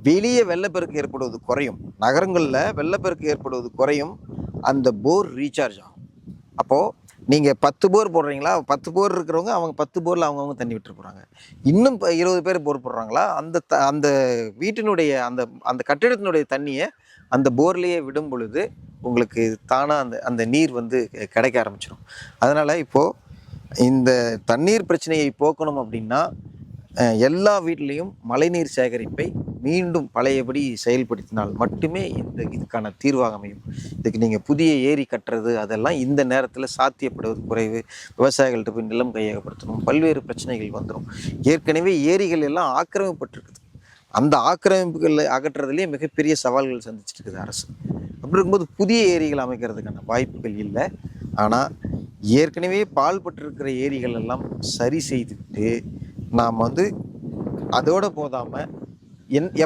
வெளியே வெள்ளப்பெருக்கு ஏற்படுவது குறையும். நகரங்களில் வெள்ளப்பெருக்கு ஏற்படுவது குறையும். அந்த போர் ரீசார்ஜ் ஆகும். அப்போது நீங்கள் 10 போர் போடுறீங்களா, 10 போர் இருக்கிறவங்க அவங்க 10 போரில் அவங்கவுங்க தண்ணி விட்டு போகிறாங்க. இன்னும் 20 பேர் போர் போடுறாங்களா, அந்த வீட்டினுடைய அந்த கட்டிடத்தினுடைய தண்ணியை அந்த போர்லேயே விடும் பொழுது உங்களுக்கு தானாக அந்த நீர் வந்து கிடைக்க ஆரம்பிச்சிடும். அதனால் இப்போது இந்த தண்ணீர் பிரச்சனையை போக்கணும் அப்படின்னா எல்லா வீட்லேயும் மழைநீர் சேகரிப்பை மீண்டும் பழையபடி செயல்படுத்தினால் மட்டுமே இதுக்கான தீர்வாக அமையும். இதுக்கு நீங்கள் புதிய ஏரி கட்டுறது அதெல்லாம் இந்த நேரத்தில் சாத்தியப்படுவது குறைவு. விவசாயிகள்கிட்ட போய் நிலம் கையகப்படுத்தணும், பல்வேறு பிரச்சனைகள் வந்துடும். ஏற்கனவே ஏரிகள் எல்லாம் ஆக்கிரமிப்பட்டிருக்குது. அந்த ஆக்கிரமிப்புகளை அகற்றுறதுலேயே மிகப்பெரிய சவால்கள் சந்திச்சுட்டு இருக்குது அரசு. அப்படி இருக்கும்போது புதிய ஏரிகள் அமைக்கிறதுக்கான வாய்ப்புகள் இல்லை. ஆனால் ஏற்கனவே பால்பட்டிருக்கிற ஏரிகள் எல்லாம் சரி செய்துவிட்டு நாம் வந்து அதோடு போதாமல்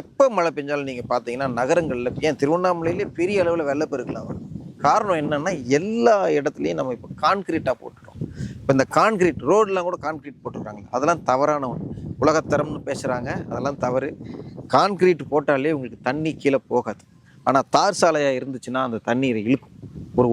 எப்போ மழை பெஞ்சாலும் நீங்கள் பார்த்தீங்கன்னா நகரங்களில் ஏன் திருவண்ணாமலையிலே பெரிய அளவில் வெள்ளப்பெருக்கலாம் வரும். காரணம் என்னென்னா எல்லா இடத்துலையும் நம்ம இப்போ கான்கிரீட்டாக போட்டுட்டோம். இப்போ இந்த கான்கிரீட் ரோடெலாம் கூட கான்கிரீட் போட்டுருக்காங்க. அதெல்லாம் தவறான ஒன்று. உலகத்தரம்னு பேசுகிறாங்க, அதெல்லாம் தவறு. கான்கிரீட் போட்டாலே உங்களுக்கு தண்ணி கீழே போகாது. ஆனால் தார் சாலையாக இருந்துச்சுன்னா அந்த தண்ணீரை இழுக்கும்.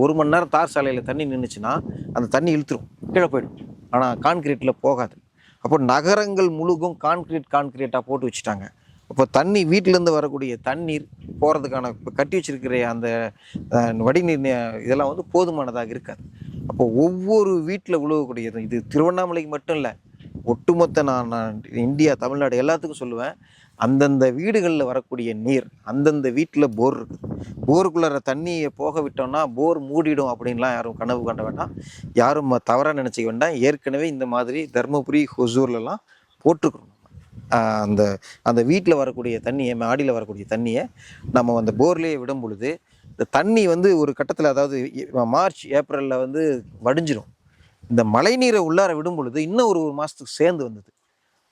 ஒரு மணி நேரம் தார் சாலையில் தண்ணி நின்றுச்சுன்னா அந்த தண்ணி இழுத்துரும், கீழே போயிடும். ஆனால் கான்கிரீட்டில் போகாது. அப்போ நகரங்கள் முழுதும் கான்கிரீட்டாக போட்டு வச்சுட்டாங்க. அப்போ தண்ணி வீட்டிலேருந்து வரக்கூடிய தண்ணீர் போகிறதுக்கான இப்போ கட்டி வச்சிருக்கிற அந்த வடிநீர் இதெல்லாம் வந்து போதுமானதாக இருக்காது. அப்போ ஒவ்வொரு வீட்டில் உழுவக்கூடியது இது திருவண்ணாமலைக்கு மட்டும் இல்லை, ஒட்டுமொத்த நான் இந்தியா தமிழ்நாடு எல்லாத்துக்கும் சொல்லுவேன். அந்தந்த வீடுகளில் வரக்கூடிய நீர் அந்தந்த வீட்டில் போர் இருக்குது. போருக்குள்ளார தண்ணியை போக விட்டோம்னா போர் மூடிடும் அப்படின்லாம் யாரும் கனவு கண்ட வேண்டாம், யாரும் தவறாக நினச்சிக்க வேண்டாம். ஏற்கனவே இந்த மாதிரி தருமபுரி ஹொசூர்லலாம் போட்டிருக்கணும். அந்த வீட்டில் வரக்கூடிய தண்ணியை, மாடியில் வரக்கூடிய தண்ணியை நம்ம அந்த போர்லேயே விடும் பொழுது இந்த தண்ணி வந்து ஒரு கட்டத்தில், அதாவது மார்ச் ஏப்ரலில் வந்து வடிஞ்சிடும். இந்த மழை நீரை உள்ளார விடும் பொழுது இன்னும் ஒரு மாதத்துக்கு சேர்ந்து வந்தது.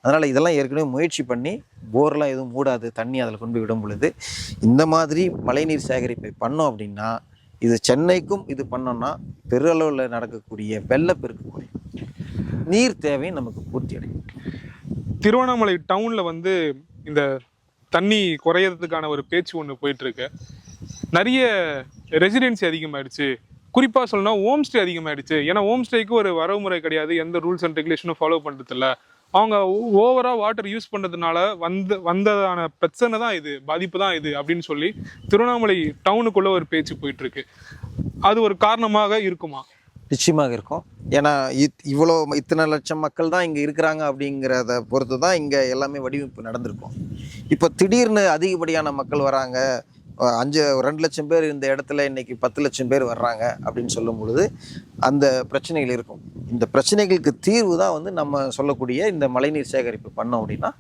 அதனால் இதெல்லாம் ஏற்கனவே முயற்சி பண்ணி போர்லாம் எதுவும் மூடாது, தண்ணி அதில் கொண்டு போய் விடும் பொழுது இந்த மாதிரி மழைநீர் சேகரிப்பை பண்ணோம் அப்படின்னா இது சென்னைக்கும் இது பண்ணோம்னா பெருளவில் நடக்கக்கூடிய வெள்ளப்பெருக்கு குறையும், நீர் தேவையும் நமக்கு பூர்த்தி அடையும். திருவண்ணாமலை டவுனில் வந்து இந்த தண்ணி குறையிறதுக்கான ஒரு பேச்சு ஒன்று போயிட்டுருக்கு. நிறைய ரெசிடென்சி அதிகமாகிடுச்சு. குறிப்பாக சொல்லணும்னா ஹோம் ஸ்டே அதிகமாகிடுச்சு. ஏன்னா ஹோம் ஸ்டேக்கு ஒரு வரவு முறை கிடையாது, எந்த ரூல்ஸ் அண்ட் ரெகுலேஷனும் ஃபாலோ பண்ணுறதில்ல. அவங்க ஓவராக வாட்டர் யூஸ் பண்ணுறதுனால வந்ததான பிரச்சனை தான் இது, பாதிப்பு தான் இது அப்படின்னு சொல்லி திருவண்ணாமலை டவுனுக்குள்ளே ஒரு பேச்சு போயிட்டுருக்கு. அது ஒரு காரணமாக இருக்குமா? நிச்சயமாக இருக்கும். ஏன்னா இத்தனை லட்சம் மக்கள் தான் இங்கே இருக்கிறாங்க அப்படிங்கிறத பொறுத்து தான் இங்கே எல்லாமே வடிவமைப்பு நடந்திருக்கும். இப்போ திடீர்னு அதிகப்படியான மக்கள் வராங்க, 2 லட்சம் பேர் இந்த இடத்துல இன்னைக்கு 10 லட்சம் பேர் வர்றாங்க அப்படின்னு சொல்லும் பொழுது அந்த பிரச்சனைகள் இருக்கும். இந்த பிரச்சனைகளுக்கு தீர்வு தான் வந்து நம்ம சொல்லக்கூடிய இந்த மழைநீர் சேகரிப்பு பண்ணோம் அப்படின்னா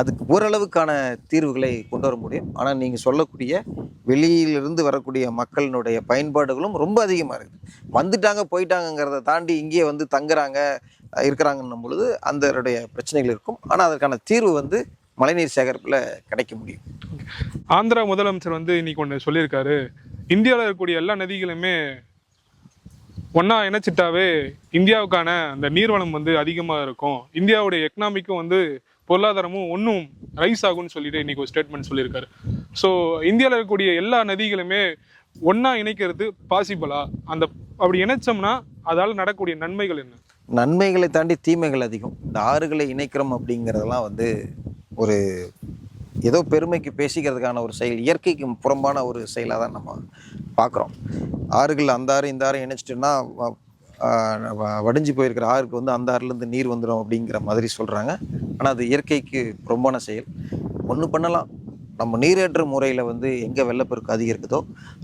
அதுக்கு ஓரளவுக்கான தீர்வுகளை கொண்டு வர முடியும். ஆனால் நீங்கள் சொல்லக்கூடிய வெளியிலிருந்து வரக்கூடிய மக்களினுடைய பயன்பாடுகளும் ரொம்ப அதிகமாக இருக்குது. வந்துட்டாங்க போயிட்டாங்கங்கிறத தாண்டி இங்கேயே வந்து தங்குறாங்க இருக்கிறாங்கன்னும் பொழுது அதனுடைய பிரச்சனைகள் இருக்கும். ஆனால் அதற்கான தீர்வு வந்து மழைநீர் சேகரிப்பில் கிடைக்க முடியும். ஆந்திரா முதலமைச்சர் வந்து இன்னைக்கு ஒன்று சொல்லியிருக்காரு, இந்தியாவில் இருக்கக்கூடிய எல்லா நதிகளுமே ஒன்றா இணைச்சிட்டாவே இந்தியாவுக்கான அந்த நீர்வளம் வந்து அதிகமாக இருக்கும், இந்தியாவுடைய எக்கனாமிக்கும் வந்து பொருளாதாரமும் ஒன்றும் ரைஸ் ஆகும்னு சொல்லிட்டு இன்னைக்கு ஒரு ஸ்டேட்மெண்ட் சொல்லியிருக்காரு. ஸோ இந்தியாவில் இருக்கக்கூடிய எல்லா நதிகளுமே ஒன்றா இணைக்கிறது பாசிபிளா? அப்படி இணைச்சோம்னா அதால் நடக்கக்கூடிய நன்மைகள் என்ன? நன்மைகளை தாண்டி தீமைகள் அதிகம். இந்த ஆறுகளை இணைக்கிறோம் அப்படிங்கிறதெல்லாம் வந்து ஒரு ஏதோ பெருமைக்கு பேசிக்கிறதுக்கான ஒரு செயல், இயற்கைக்கு புறம்பான ஒரு செயலாக தான் நம்ம பார்க்குறோம். ஆறுகள் அந்த ஆறு இந்த ஆறு இணைச்சிட்டோன்னா வடிஞ்சு போயிருக்கிற ஆறுக்கு வந்து அந்த ஆறுலேருந்து நீர் வந்துடும் அப்படிங்கிற மாதிரி சொல்கிறாங்க. ஆனால் அது இயற்கைக்கு புறம்பான செயல். ஒன்று பண்ணலாம், நம்ம நீரேற்று முறையில் வந்து எங்கே வெள்ளப்பெருக்கு அதிகரிக்குதோ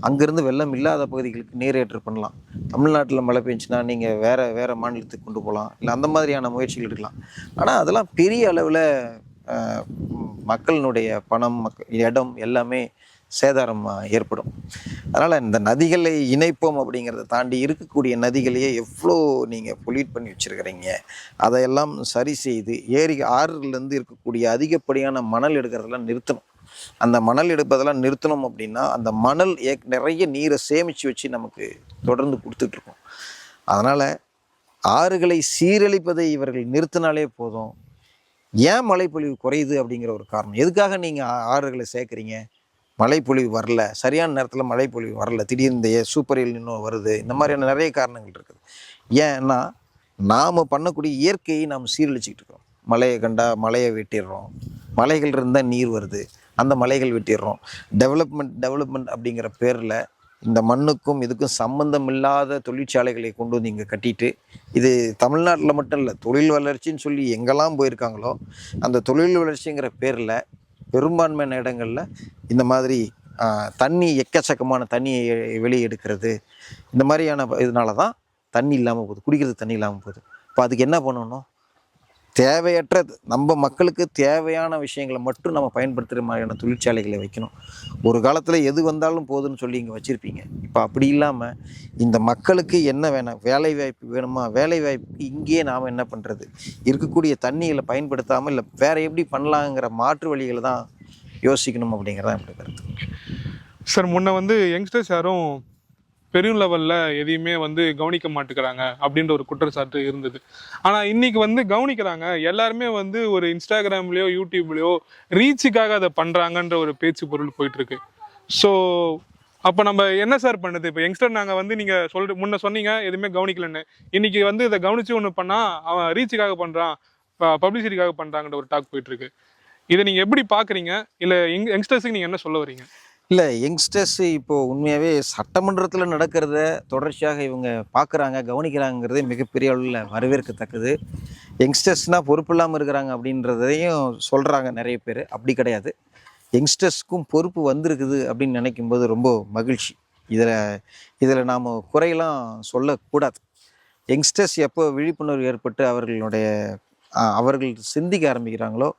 அங்கேருந்து வெள்ளம் இல்லாத பகுதிகளுக்கு நீரேற்று பண்ணலாம். தமிழ்நாட்டில் மழை பெஞ்சுன்னா நீங்கள் வேறு மாநிலத்துக்கு கொண்டு போகலாம், இல்லை அந்த மாதிரியான முயற்சிகள் எடுக்கலாம். ஆனால் அதெல்லாம் பெரிய அளவில் மக்களினுடைய பணம், இடம் எல்லாமே சேதாரம் ஏற்படும். அதனால் இந்த நதிகளை இணைப்போம் அப்படிங்கிறத தாண்டி இருக்கக்கூடிய நதிகளையே எவ்வளோ நீங்கள் பொல்யூட் பண்ணி வச்சுருக்கிறீங்க, அதையெல்லாம் சரி செய்து ஆறுலேருந்து இருக்கக்கூடிய அதிகப்படியான மணல் எடுக்கிறதெல்லாம் நிறுத்தணும். அந்த மணல் எடுப்பதெல்லாம் நிறுத்தணும் அப்படின்னா அந்த மணல் நிறைய நீரை சேமித்து வச்சு நமக்கு தொடர்ந்து கொடுத்துட்ருக்கோம். அதனால் ஆறுகளை சீரழிப்பதை இவர்கள் நிறுத்தினாலே போதும். ஏன் மழைப்பொழிவு குறையுது அப்படிங்கிற ஒரு காரணம். எதுக்காக நீங்கள் ஆறுகளை சேர்க்குறீங்க? மழைப்பொழிவு வரல, சரியான நேரத்தில் மழைப்பொழிவு வரல, திடீர்னு இந்த சூப்பர் எல் நினோ வருது, இந்த மாதிரியான நிறைய காரணங்கள் இருக்குது. ஏன்னா நாம் பண்ணக்கூடிய இயற்கையை நாம் சீரழிச்சிக்கிட்டு இருக்கோம். மலையை கண்டா மலையை வெட்டிடுறோம், மலைகள் இருந்தால் நீர் வருது, அந்த மலைகள் வெட்டிடுறோம். டெவலப்மெண்ட் அப்படிங்கிற பேரில் இந்த மண்ணுக்கும் இதுக்கும் சம்பந்தம் இல்லாத தொழிற்சாலைகளை கொண்டு வந்து இங்கே கட்டிட்டு, இது தமிழ்நாட்டில் மட்டும் இல்லை, தொழில் வளர்ச்சின்னு சொல்லி எங்கெல்லாம் போயிருக்காங்களோ அந்த தொழில் வளர்ச்சிங்கிற பேரில் பெரும்பான்மையான இடங்களில் இந்த மாதிரி தண்ணி எக்கச்சக்கமான தண்ணியை வெளியே எடுக்கிறது, இந்த மாதிரியான இதனால தான் தண்ணி இல்லாமல் போகுது, குடிக்கிறது தண்ணி இல்லாமல் போகுது. இப்போ அதுக்கு என்ன பண்ணணும்? தேவையற்றது, நம்ம மக்களுக்கு தேவையான விஷயங்களை மட்டும் நம்ம பயன்படுத்துகிற மாதிரியான தொழிற்சாலைகளை வைக்கணும். ஒரு காலத்தில் எது வந்தாலும் போதுன்னு சொல்லி இங்கே வச்சுருப்பீங்க. இப்போ அப்படி இல்லாமல் இந்த மக்களுக்கு என்ன வேணும், வேலை வாய்ப்பு வேணுமா, வேலை வாய்ப்புக்கு இங்கேயே நாம் என்ன பண்ணுறது, இருக்கக்கூடிய தண்ணிகளை பயன்படுத்தாமல் இல்லை வேறு எப்படி பண்ணலாங்கிற மாற்று வழிகளை தான் யோசிக்கணும் அப்படிங்கிறதான் என்னோட கருத்து. சார், முன்ன வந்து யங்ஸ்டர்ஸ் யாரும் பெரும் லெவலில் எதையுமே வந்து கவனிக்க மாட்டேங்கிறாங்க அப்படின்ற ஒரு குற்றச்சாட்டு இருந்தது. ஆனால் இன்னைக்கு வந்து கவனிக்கிறாங்க. எல்லாருமே வந்து ஒரு இன்ஸ்டாகிராம்லேயோ யூடியூப்லேயோ ரீச்சுக்காக அதை பண்ணுறாங்கன்ற ஒரு பேச்சு பொருள் போயிட்டுருக்கு. ஸோ அப்போ நம்ம என்ன சார் பண்ணுது? இப்போ யங்ஸ்டர் நாங்கள் வந்து நீங்கள் முன்ன சொன்னீங்க எதுவுமே கவனிக்கலன்னு, இன்னைக்கு வந்து இதை கவனித்து ஒன்று பண்ணால் அவன் ரீச்சுக்காக பண்ணுறான், பப்ளிசிட்டிக்காக பண்ணுறாங்கன்ற ஒரு டாக் போயிட்டுருக்கு. இதை நீங்கள் எப்படி பார்க்குறீங்க? இல்லை யங்ஸ்டர்ஸுக்கு நீங்கள் என்ன சொல்ல வரீங்க? இல்லை, யங்ஸ்டர்ஸு இப்போது உண்மையாகவே சட்டமன்றத்தில் நடக்கிறத தொடர்ச்சியாக இவங்க பார்க்குறாங்க, கவனிக்கிறாங்கிறதே மிகப்பெரிய அளவில் வரவேற்கத்தக்கது. யங்ஸ்டர்ஸ்னால் பொறுப்பு இல்லாமல் இருக்கிறாங்க அப்படின்றதையும் சொல்கிறாங்க நிறைய பேர். அப்படி கிடையாது, யங்ஸ்டர்ஸ்க்கும் பொறுப்பு வந்திருக்குது அப்படின்னு நினைக்கும்போது ரொம்ப மகிழ்ச்சி. இதில் நாம் குறையெல்லாம் சொல்லக்கூடாது. யங்ஸ்டர்ஸ் எப்போ விழிப்புணர்வு ஏற்பட்டு அவர்கள் சிந்திக்க ஆரம்பிக்கிறாங்களோ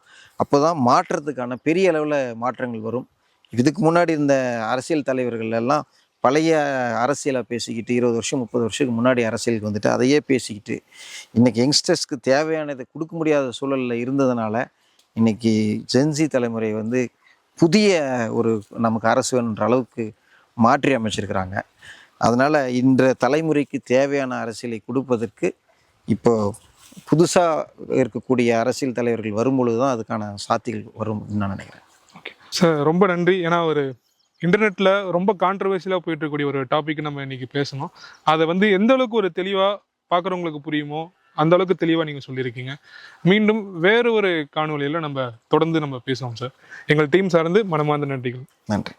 அப்போ தான் மாற்றத்துக்கான பெரிய அளவில் மாற்றங்கள் வரும். இதுக்கு முன்னாடி இருந்த அரசியல் தலைவர்கள் எல்லாம் பழைய அரசியலை பேசிக்கிட்டு 20 வருஷம் 30 வருஷத்துக்கு முன்னாடி அரசியலுக்கு வந்துட்டு அதையே பேசிக்கிட்டு இன்றைக்கி யங்ஸ்டர்ஸ்க்கு தேவையானதை கொடுக்க முடியாத சூழலில் இருந்ததுனால இன்றைக்கி ஜென்சி தலைமுறை வந்து புதிய ஒரு நமக்கு அரசு வேணுன்ற அளவுக்கு மாற்றி அமைச்சிருக்கிறாங்க. அதனால் இன்றைய தலைமுறைக்கு தேவையான அரசியலை கொடுப்பதற்கு இப்போ புதுசாக இருக்கக்கூடிய அரசியல் தலைவர்கள் வரும்பொழுது தான் அதுக்கான சாத்திகள் வரும் நான் நினைக்கிறேன். ஓகே சார், ரொம்ப நன்றி. ஏன்னா ஒரு இன்டர்நெட்டில் ரொம்ப கான்ட்ரவர்சியலாக போயிட்டு இருக்கக்கூடிய ஒரு டாபிக் நம்ம இன்றைக்கி பேசணும். அதை வந்து எந்த அளவுக்கு ஒரு தெளிவாக பார்க்குறவங்களுக்கு புரியுமோ அந்த அளவுக்கு தெளிவாக நீங்கள் சொல்லியிருக்கீங்க. மீண்டும் வேறு ஒரு காணொலியில் நம்ம தொடர்ந்து பேசுவோம் சார். எங்கள் டீம் சார்ந்து மனமார்ந்த நன்றிகள். நன்றி.